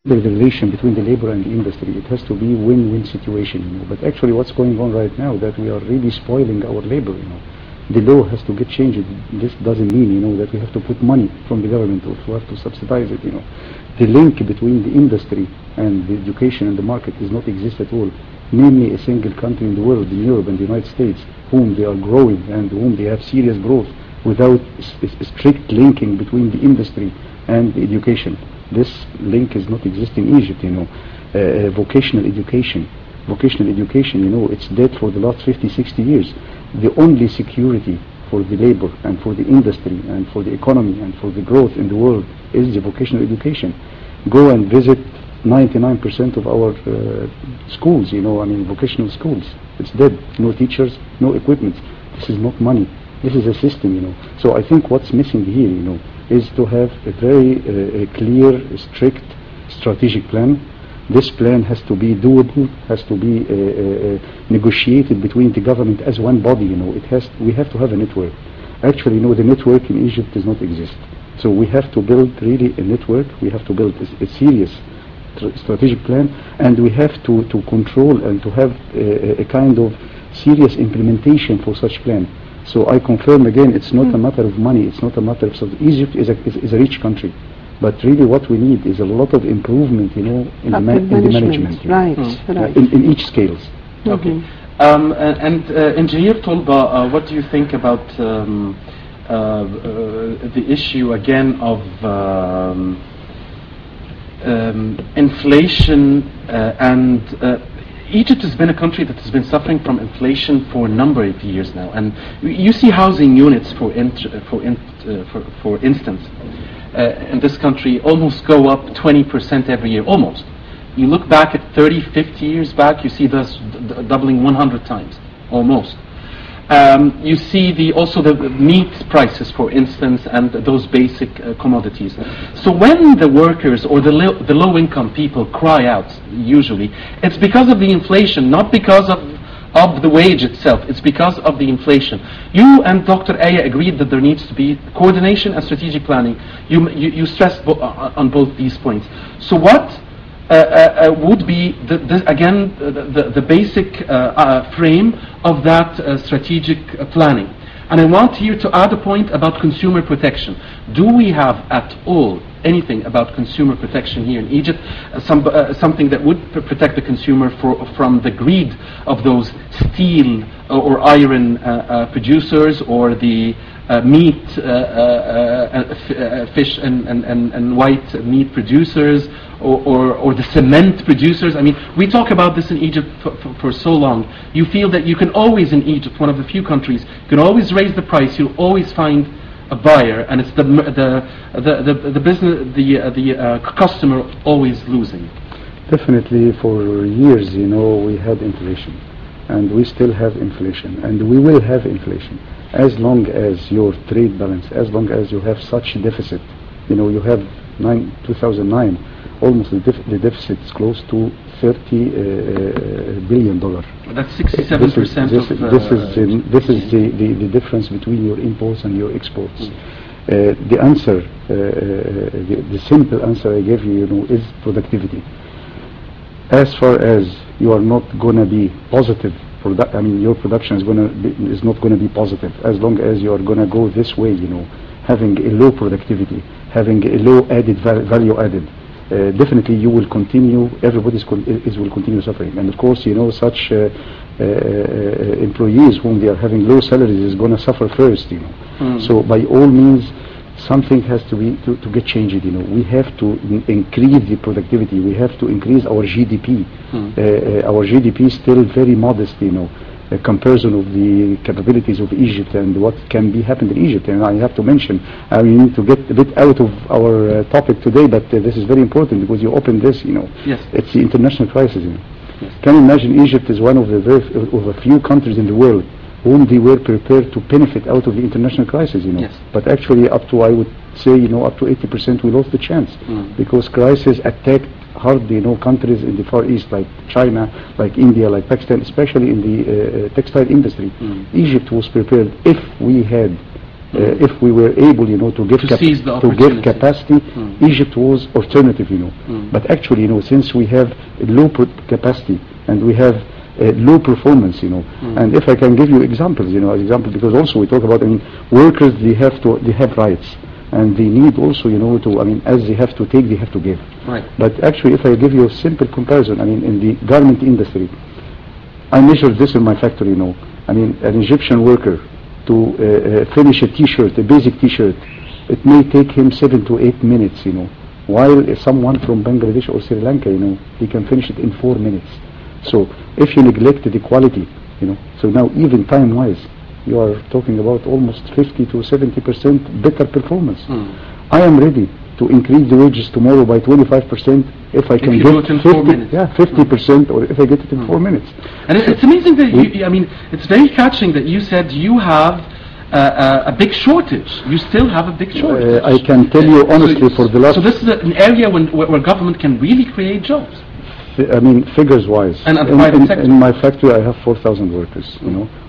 the relation between the labor and the industry. It has to be win-win situation, But actually what's going on right now, that we are really spoiling our labor, The law has to get changed. This doesn't mean, that we have to put money from the government or we have to subsidize it, The link between the industry and the education and the market does not exist at all. Namely, a single country in the world, in Europe and the United States, whom they are growing and whom they have serious growth without strict linking between the industry and the education. This link is not existing in Egypt, vocational education, it's dead for the last 50, 60 years. The only security for the labor and for the industry and for the economy and for the growth in the world is the vocational education. Go and visit 99% of our schools, vocational schools. It's dead. No teachers, no equipment. This is not money. This is a system, So I think what's missing here, is to have a very clear, strict strategic plan. This plan has to be doable, has to be negotiated between the government as one body, we have to have a network. Actually, the network in Egypt does not exist. So we have to build really a network, we have to build a serious strategic plan, and we have to control and to have a kind of serious implementation for such plan. So I confirm again, it's not a matter of money, it's not a matter of... Egypt is a rich country. But really what we need is a lot of improvement, in the management. Right, right. In each scales. Okay. Engineer Tolba, what do you think about the issue again of inflation and Egypt has been a country that has been suffering from inflation for a number of years now, and you see housing units, for instance, in this country almost go up 20% every year, almost. You look back at 30, 50 years back, you see this doubling 100 times, almost. You see also the meat prices, for instance, and those basic commodities. So when the workers or the low-income people cry out, usually, it's because of the inflation, not because of the wage itself. It's because of the inflation. You and Dr. Aya agreed that there needs to be coordination and strategic planning. You stressed on both these points. So what would be the basic frame of that strategic planning? And I want here to add a point about consumer protection. Do we have at all anything about consumer protection here in Egypt? Something that would protect the consumer from the greed of those steel or iron producers, or the meat, fish and white meat producers, or the cement producers. I mean, we talk about this in Egypt for so long. You feel that you can always, in Egypt, one of the few countries, you can always raise the price. You'll always find a buyer, and it's the business, the customer always losing. Definitely, for years, we had inflation, and we still have inflation, and we will have inflation as long as your trade balance, as long as you have such deficit. You have 2009, almost the deficit is close to $30 billion. That's 67% This is the difference between your imports and your exports. The answer, the simple answer I gave you, is productivity. As far as you are not going to be positive, your production is not going to be positive as long as you are going to go this way, having a low productivity, having a low value added. Definitely you will continue, everybody will continue suffering. And of course, such employees whom they are having low salaries is going to suffer first, So by all means, something has to get changed, We have to increase the productivity, we have to increase our GDP. Our GDP is still very modest, a comparison of the capabilities of Egypt and what can be happened in Egypt. And I have to mention, I need to get a bit out of our topic today, but this is very important because you opened this, Yes. It's the international crisis. Yes. Can you imagine Egypt is one of a few countries in the world whom they were prepared to benefit out of the international crisis, Yes. But actually up to, I would say, up to 80% we lost the chance because crisis attacked hard, countries in the Far East like China, like India, like Pakistan, especially in the textile industry. Egypt was prepared. If we had If we were able, to give seize the to give opportunity. capacity, Egypt was alternative, But actually, since we have low capacity and we have low performance, and if I can give you examples, because also we talk about, workers, they have rights, and they need also, as they have to take, they have to give. Right. But actually, if I give you a simple comparison, in the garment industry, I measured this in my factory, an Egyptian worker to finish a T-shirt, a basic T-shirt, it may take him 7 to 8 minutes, while someone from Bangladesh or Sri Lanka, he can finish it in 4 minutes. So if you neglect the quality, so now even time-wise, you are talking about almost 50 to 70% better performance. I am ready to increase the wages tomorrow by 25% if I can you get do it in 4 minutes. 50%, or if I get it in 4 minutes. And it's amazing that it's very catching that you said you have a big shortage. You still have a big shortage. I can tell you honestly, for the last... So this is an area where government can really create jobs. Figures-wise, And private sector. in my factory I have 4,000 workers.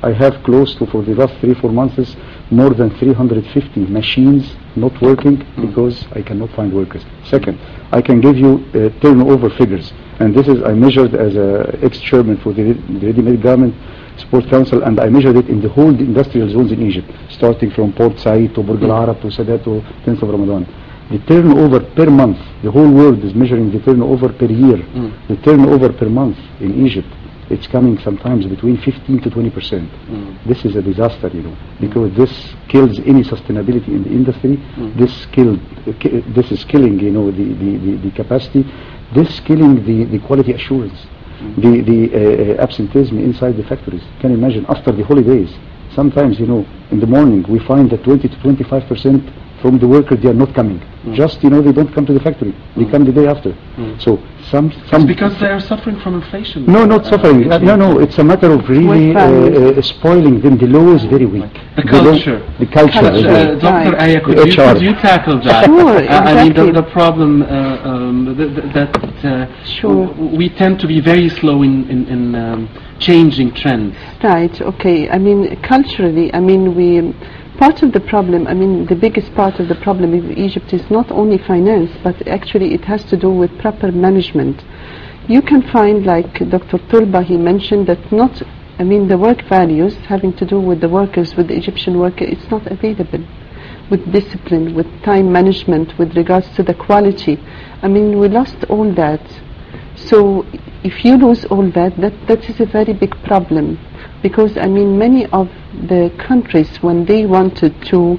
I have close to, for the last 3-4 months, more than 350 machines not working because I cannot find workers. Second, I can give you turnover figures, and this is I measured as a ex-chairman for the Ready-Made Garment Support Council, and I measured it in the whole industrial zones in Egypt, starting from Port Said to Burj Al Arab to Sadat to 10th of Ramadan. The turnover per month, the whole world is measuring the turnover per year. The turnover per month in Egypt, it's coming sometimes between 15 to 20%. This is a disaster, because this kills any sustainability in the industry. This is killing, the capacity. This is killing the quality assurance. The absenteeism inside the factories. Can you imagine after the holidays? Sometimes, in the morning we find that 20 to 25% from the workers, they are not coming. Just, they don't come to the factory. They come the day after. So It's because they are suffering from inflation. No, not suffering. No, it's a matter of really spoiling them. The law is very weak. The culture. The culture. Dr. Aya, could you tackle that? Sure, exactly. The problem Sure. we tend to be very slow in changing trends. Right, okay. Culturally, part of the problem, the biggest part of the problem in Egypt is not only finance, but actually it has to do with proper management. You can find, like Dr. Tulba, he mentioned that the work values having to do with the workers, with the Egyptian worker, it's not available. With discipline, with time management, with regards to the quality. We lost all that. So if you lose all that is a very big problem. Because many of the countries, when they wanted to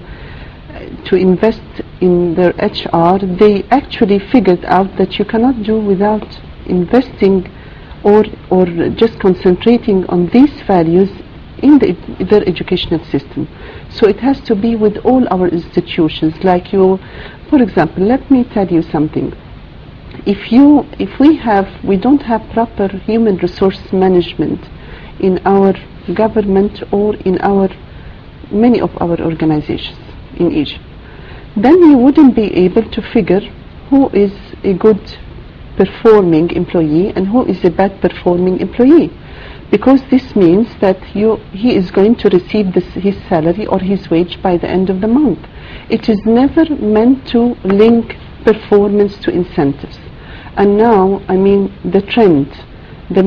invest in their HR, they actually figured out that you cannot do without investing or just concentrating on these values in their educational system. So it has to be with all our institutions. Like for example, let me tell you something. If we don't have proper human resource management in our government or in many of our organizations in Egypt, then we wouldn't be able to figure who is a good performing employee and who is a bad performing employee, because this means that he is going to receive his salary or his wage by the end of the month. It is never meant to link performance to incentives. And now, the trend, the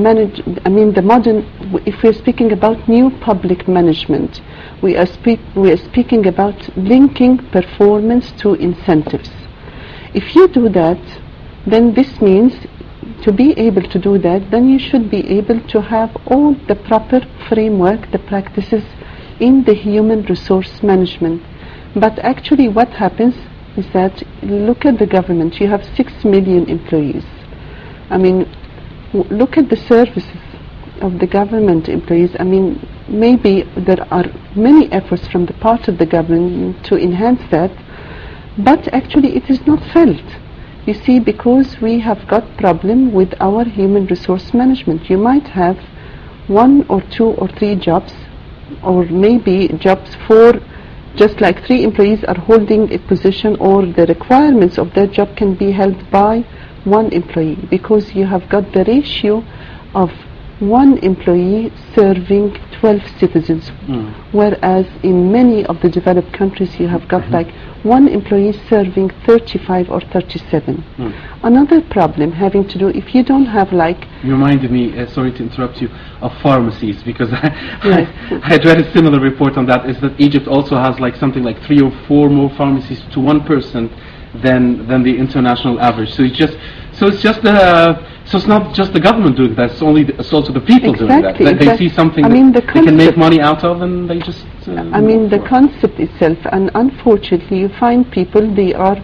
modern, if we're speaking about new public management, we are speaking about linking performance to incentives. If you do that, then this means to be able to do that, then you should be able to have all the proper framework, the practices in the human resource management. But actually what happens is that, look at the government, you have 6 million employees. Look at the services of the government employees. Maybe there are many efforts from the part of the government to enhance that, but actually it is not felt. You see, because we have got problem with our human resource management. You might have 1 or 2 or 3 jobs, or maybe jobs for just like 3 employees are holding a position, or the requirements of that job can be held by 1 employee, because you have got the ratio of 1 employee serving 12 citizens, whereas in many of the developed countries you have got like one employee serving 35 or 37. Another problem having to do, if you don't have like... You reminded me, sorry to interrupt you, of pharmacies, because Yes. I had read a similar report on that, is that Egypt also has like something like 3 or 4 more pharmacies to one person than the international average. So it's not just the government doing that, it's also the people doing that. They see something that they can make money out of, and they just... the concept itself, and unfortunately you find people, they are,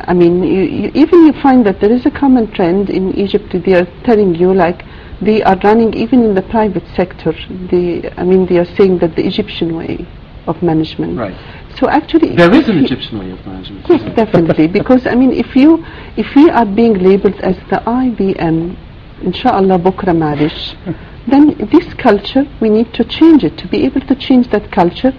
you find that there is a common trend in Egypt. They are telling you like they are running even in the private sector. They are saying that the Egyptian way of management. Right. So actually, there is an Egyptian way of management. Yes, definitely. Because if we are being labelled as the IBM, inshallah bukra malish, then this culture we need to change it. To be able to change that culture,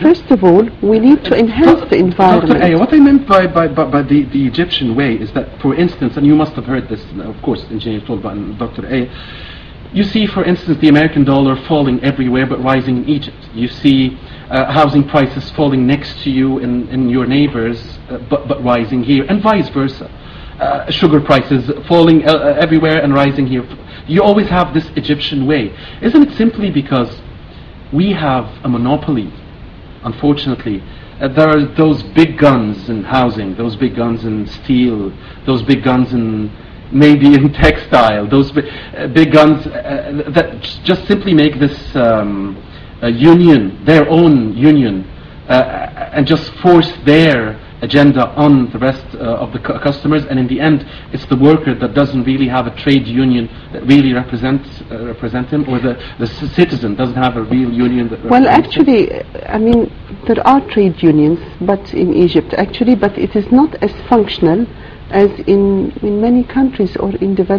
first of all, we need to enhance the environment. Dr. Aya, what I meant by the Egyptian way is that, for instance, and you must have heard this, of course, Engineer Tolba and Dr. Aya, you see, for instance, the American dollar falling everywhere but rising in Egypt. You see housing prices falling next to you in your neighbors but rising here, and vice versa. Sugar prices falling everywhere and rising here. You always have this Egyptian way. Isn't it simply because we have a monopoly? Unfortunately, there are those big guns in housing, those big guns in steel, those big guns in maybe in textile, those big guns that just simply make this union, their own union, and just force their agenda on the rest of the customers, and in the end it's the worker that doesn't really have a trade union that really represent him, or the citizen doesn't have a real union that well, actually, there are trade unions but in Egypt actually, but it is not as functional as in many countries or in developed